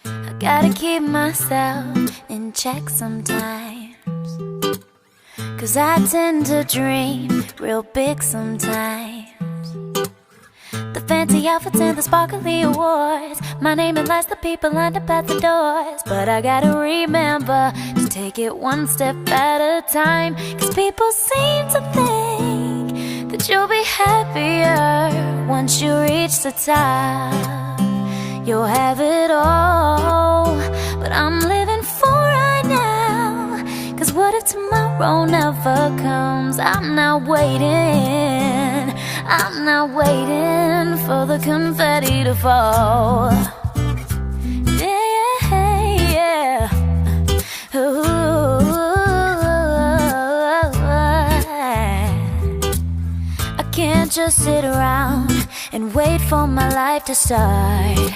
I gotta keep myself in check sometimes, 'cause I tend to dream real big sometimes. The fancy outfits and the sparkly awards, my name and lights the people lined up at the doors. But I gotta remember to take it one step at a time, 'cause people seem to think that you'll be happier once you reach the top. You'll have it all, but I'm living for right now. 'Cause what if tomorrow never comes? I'm not waiting, I'm not waiting for the confetti to fall. Yeah, yeah. Ooh. I can't just sit around and wait for my life to start.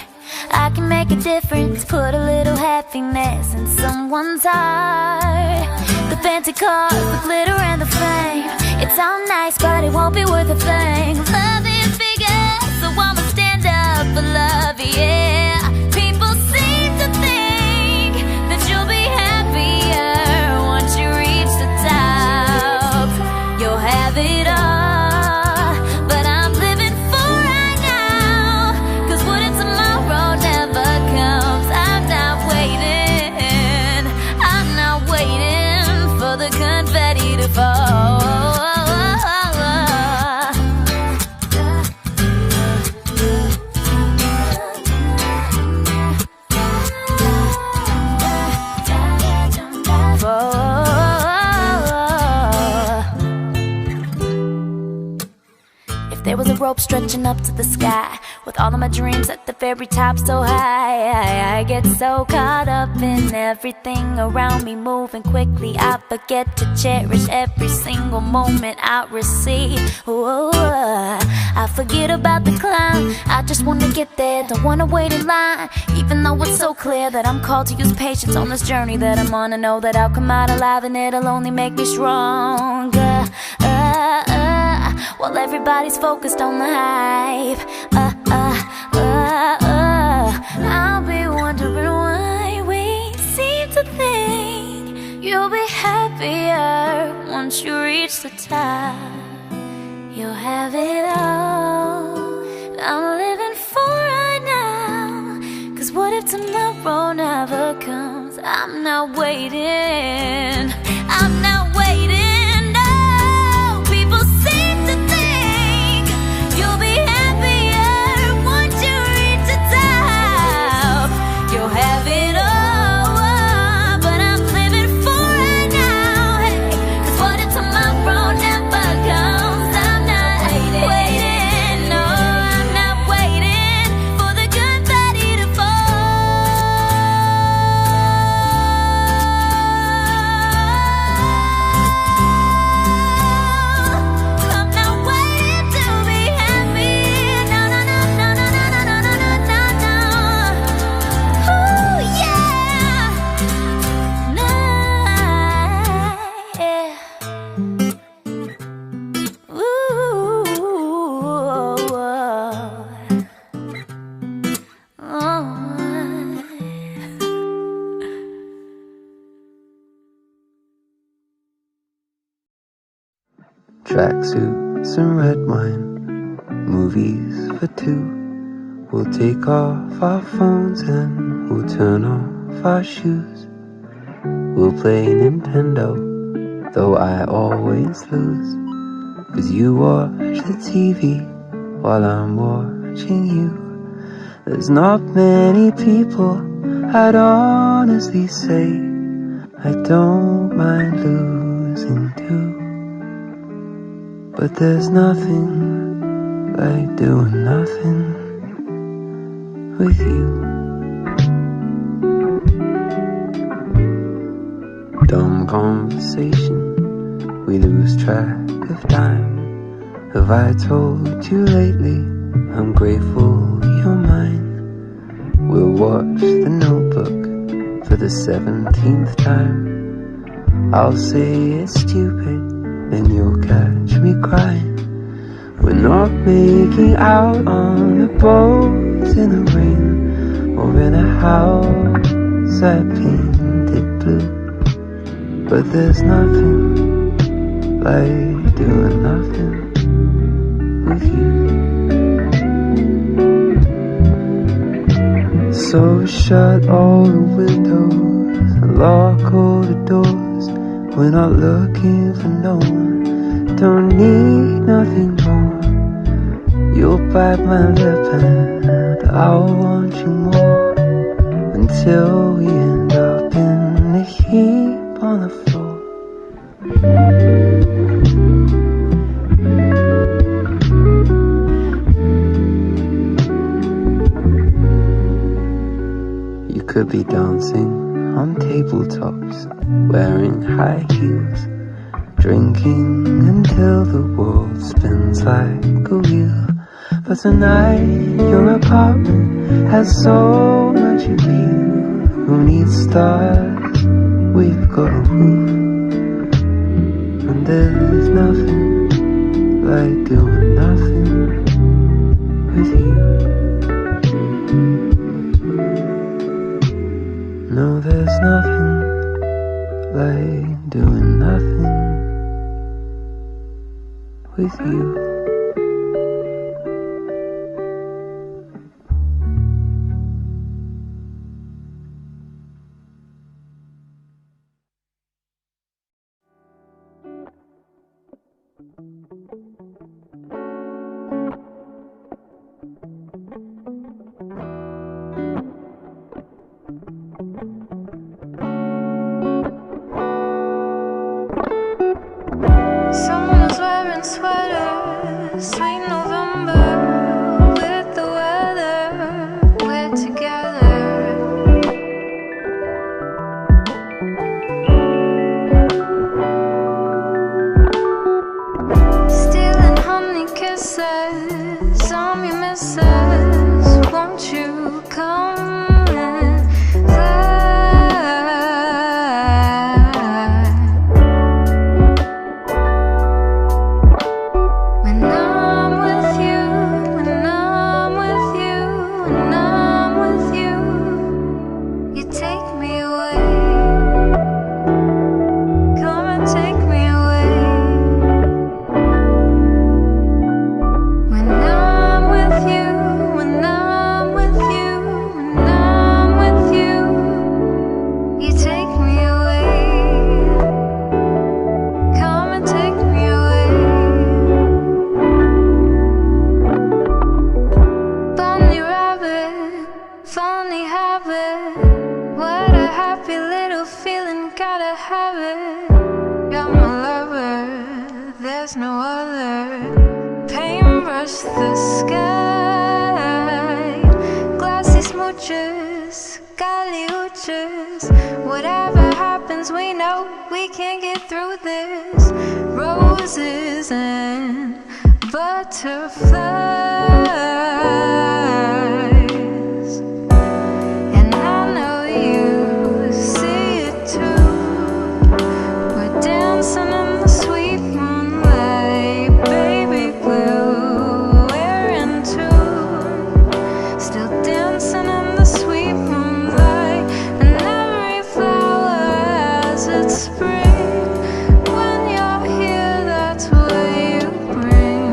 I can make a difference, put a little happiness in someone's heart. The fancy cars, the glitter and the fame, it's all nice but it won't be worth a thing. Love is bigger, so I'ma stand up for love, yeah. People seem to think that you'll be happier once you reach the top. You'll have it all, confetti to fall. If there was a rope stretching up to the sky, with all of my dreams at the very top so high, I get so caught up in everything around me moving quickly, I forget to cherish every single moment I receive. Ooh, I forget about the climb, I just wanna get there, don't wanna wait in line. Even though it's so clear that I'm called to use patience on this journey that I'm on, I know that I'll come out alive and it'll only make me stronger. While everybody's focused on the hype, I'll be wondering why we seem to think you'll be happier once you reach the top. You'll have it all, I'm living for right now. 'Cause what if tomorrow never comes? I'm not waiting, I'm not waiting. Tracksuits and red wine, movies for two. We'll take off our phones and we'll turn off our shoes. We'll play Nintendo, though I always lose. 'Cause you watch the TV while I'm watching you. There's not many people I'd honestly say I don't mind losing to. But there's nothing like doing nothing with you. Dumb conversation, we lose track of time. Have I told you lately I'm grateful you're mine? We'll watch The Notebook for the 17th time. I'll say it's stupid, then you'll catch me crying. We're not making out on a boat in the rain or in a house I painted blue. But there's nothing like doing nothing with you. So shut all the windows and lock all the doors. We're not looking for no one, don't need nothing more. You'll bite my lip and I'll want you more, until we end up in a heap on the floor. You could be dancing on tabletops, wearing high heels, drinking until the world spins like a wheel. But tonight your apartment has so much appeal. Who needs stars? We've got a roof. And there's nothing like doing nothing with you. No, there's nothing like doing nothing with you. Someone's wearing sweaters, sweet November, with the weather, we're together. Stealing honey kisses on your misses, won't you come and when I'm with you, when I'm with you, when I'm with you, you take me away. Come and take me away. When I'm with you, when I'm with you, when I'm with you, you take me away. Come and take me away. Bunny rabbit, funny habit. What a happy little feeling, gotta have it. You're my lover, there's no other. Paintbrush the sky, glassy smooches, golly hooches. Whatever happens, we know we can get through this. Roses and butterflies, and I know you see it too. We're dancing in the sweet moonlight, baby blue, we're in tune. Still dancing in the sweet moonlight, and every flower has its spring. When you're here, that's what you bring.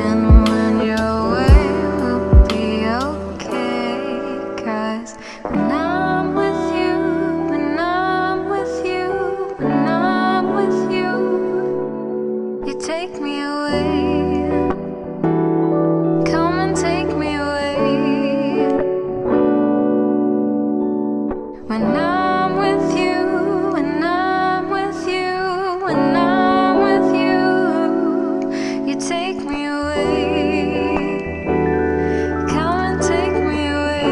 And when you're away, we'll be okay. 'Cause when I'm with you, when I'm with you, when I'm with you, you take me away. Come and take me away. When I'm with you, when I'm with you, when I'm with you, you take me away. Come and take me away.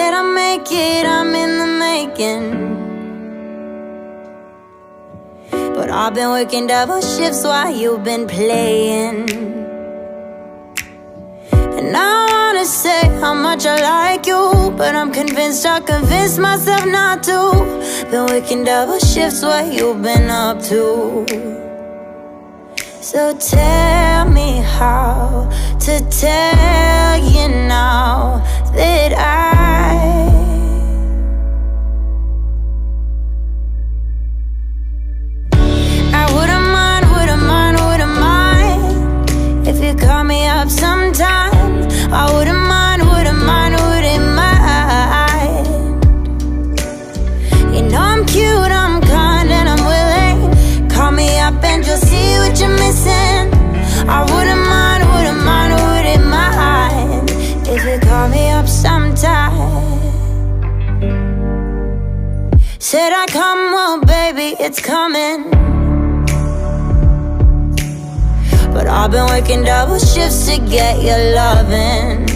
that I make it, I'm in the making. But I've been working double shifts while you've been playing. And I wanna say how much I like you, but I'm convinced I convinced myself not to. Been working double shifts while you've been up to. So tell me how to tell you now that I wouldn't mind if you call me up sometime. I wouldn't mind. You know I'm cute, I'm kind, and I'm willing. Call me up and you'll see what you're missing. I wouldn't mind if you call me up sometime. Said I come, well baby, it's coming. But I've been working double shifts to get your loving.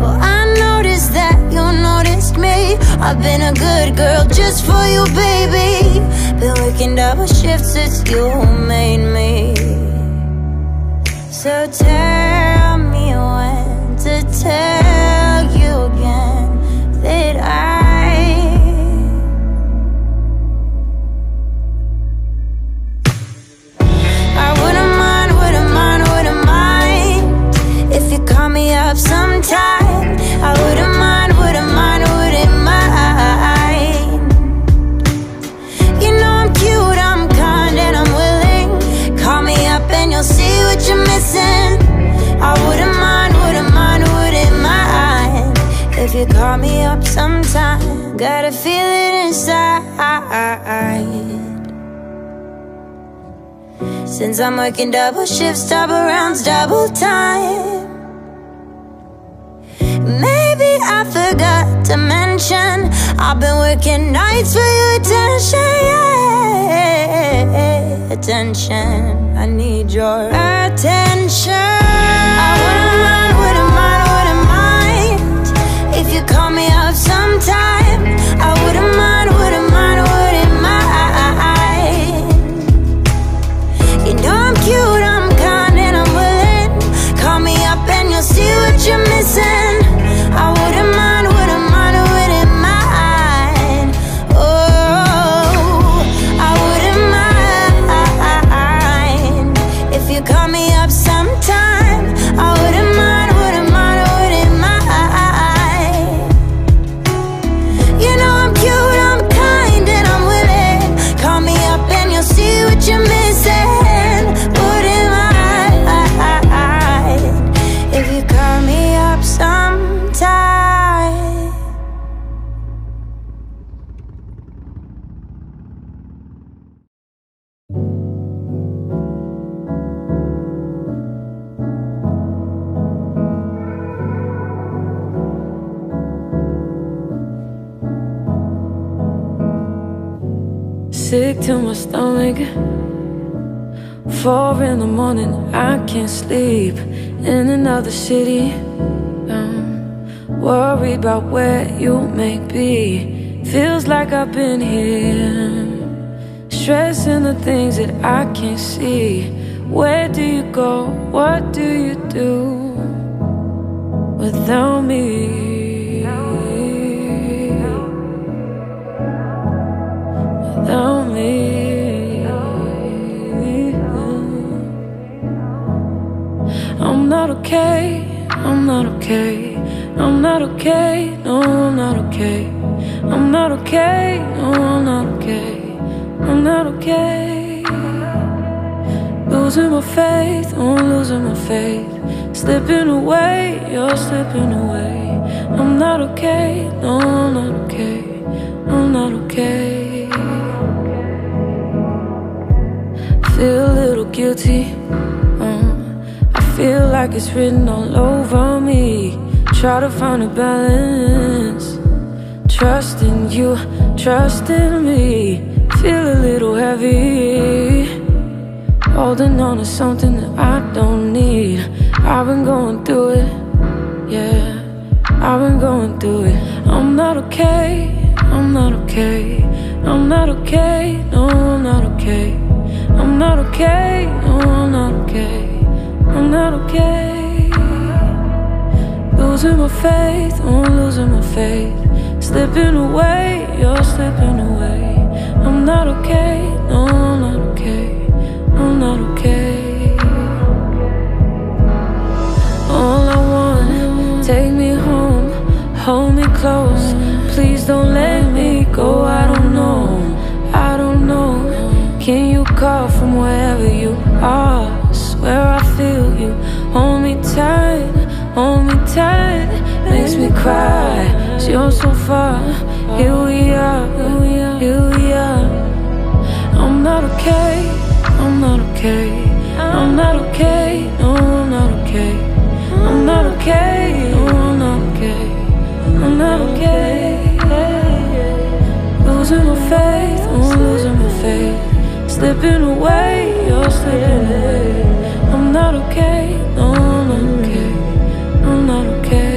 Well, I noticed that you noticed me. I've been a good girl just for you, baby. Been working double shifts since you made me. So tell me when to tell you again that I if you call me up sometime. I wouldn't mind. You know I'm cute, I'm kind, and I'm willing. Call me up and you'll see what you're missing. I wouldn't mind if you call me up sometime. Gotta feel it inside. Since I'm working double shifts, double rounds, double time. Maybe I forgot to mention I've been working nights for your attention, yeah. Attention, I need your attention. I wouldn't mind if you call me up sometime. I wouldn't mind. You know I'm cute, I'm kind, and I'm willing. Call me up and you'll see what you're missing. I wouldn't mind. Oh, I wouldn't mind if you call me up sometime. I wouldn't mind. You know I'm cute, I'm kind, and I'm willing. Call me up and you'll see what you're missing. Wouldn't mind if you call me up sometime. Sick to my stomach. 4 in the morning, I can't sleep. In another city, worried about where you may be. Feels like I've been here, stressing the things that I can't see. Where do you go? What do you do without me? Without me. I'm not okay, I'm not okay, I'm not okay, no, I'm not okay. I'm not okay, no, I'm not okay, I'm not okay. Losing my faith, oh, I'm losing my faith. Slipping away, you're slipping away. I'm not okay, no, I'm not okay, I'm not okay. Feel a little guilty, I feel like it's written all over me. Try to find a balance, trust in you, trust in me. Feel a little heavy, holding on to something that I don't need. I've been going through it, yeah, I've been going through it. I'm not okay, I'm not okay, I'm not okay, no, I'm not okay, I'm not okay, no, I'm not okay, I'm not okay. Losing my faith, oh, I'm losing my faith. Slipping away, you're slipping away. I'm not okay, no, I'm not okay, I'm not okay. All I want, take me home, hold me close. Please don't let me go, I don't know, I don't know. Can you call from wherever you are? Swear I feel you, hold me tight, hold me tight. Makes me cry, 'cause you're so far. Here we are, here we are, here we are. I'm not okay, I'm not okay, I'm not okay, no, I'm not okay, I'm not okay, no, I'm not okay, I'm not okay. Losing my faith, oh, I'm losing my faith. Slipping away, you're slipping away. I'm not okay, no, I'm not okay, I'm not okay.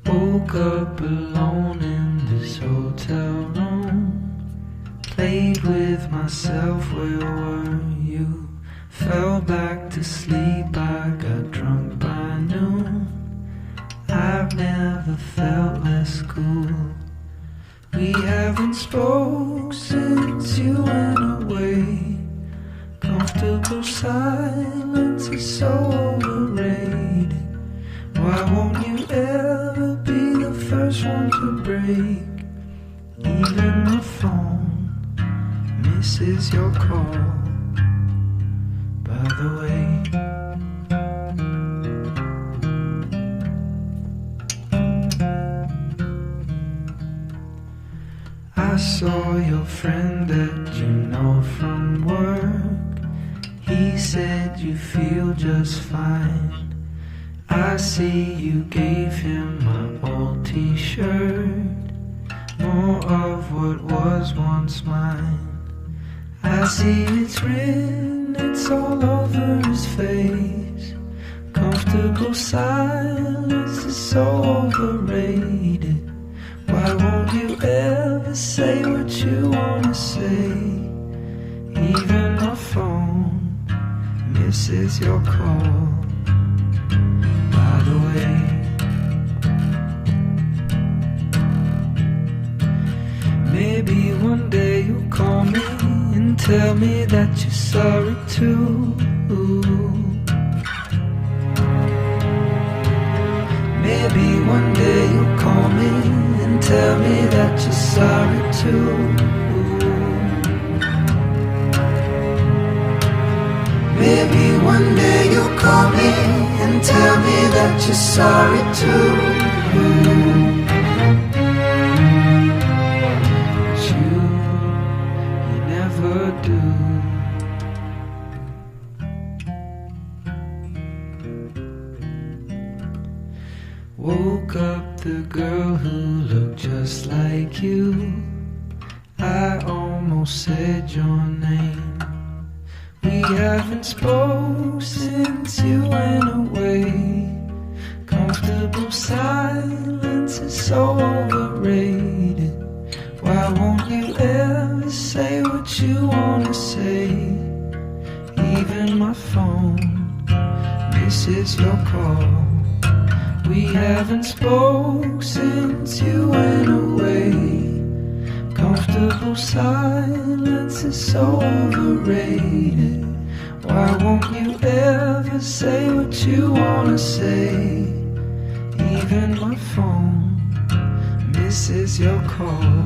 Woke up alone in this hotel room. Played with myself, where were you? Fell back to sleep, I got drunk by noon. I've never felt less cool. We haven't spoke since you went away. Comfortable silence is so overrated. Why won't you ever be the first one to break? Even the phone misses your call. By the way, I saw your friend that you know from work. He said you feel just fine. I see you gave him my old t-shirt, more of what was once mine. I see it's written, it's all over his face. Comfortable silence is so overrated. Why won't you ever say what you wanna say? Even my phone misses your call. By the way, maybe one day you'll call me and tell me that you're sorry too. Maybe one day you'll call me and tell me that you're sorry too. Maybe one day you'll call me and tell me that you're sorry too. But you never do. Woke up the girl who looked just like you. I almost said your name. We haven't spoke since you went away. Comfortable silence is so overrated. Why won't you ever say what you wanna say? Even my phone misses your call. We haven't spoke since you went away. Comfortable silence is so overrated. Why won't you ever say what you wanna say? Even my phone misses your call.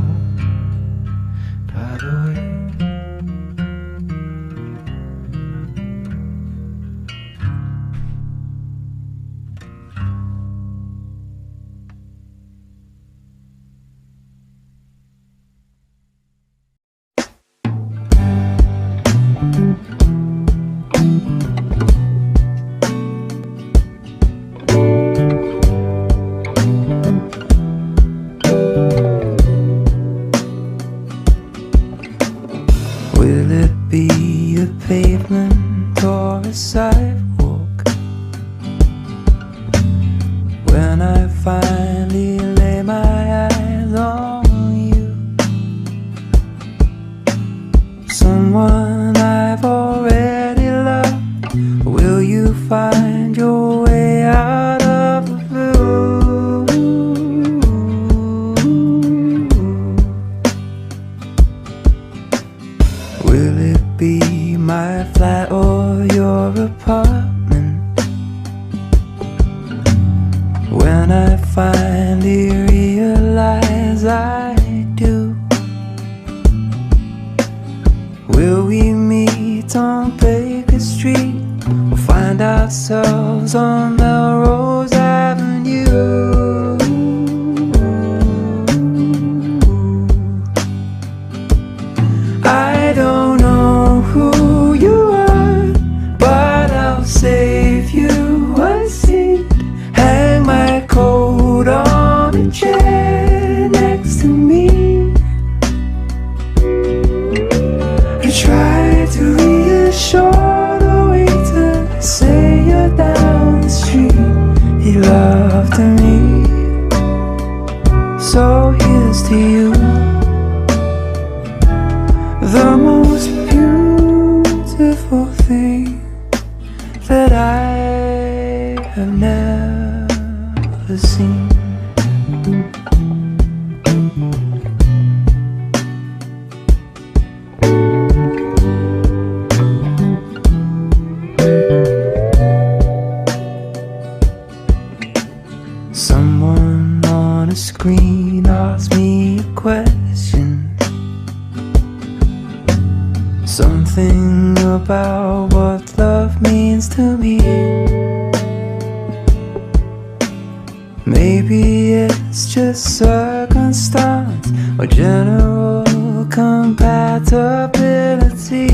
by the way. Will it be a pavement or a sidewalk when I finally lay my eyes on you? Someone I've already loved. Will you find your way out of the blue? Will it be my flat or your apartment when I finally realize I do? Will we meet on Baker Street or find ourselves on Melrose Avenue? I don't know who you are, but I'll save you a seat. Hang my coat on a chair next to me. I try to reassure the waiter, say you're down the street. He loved me, so here's to you. The most beautiful thing that I have never seen. Someone on a screen asked me a question. Something about what love means to me. Maybe it's just circumstance or general compatibility.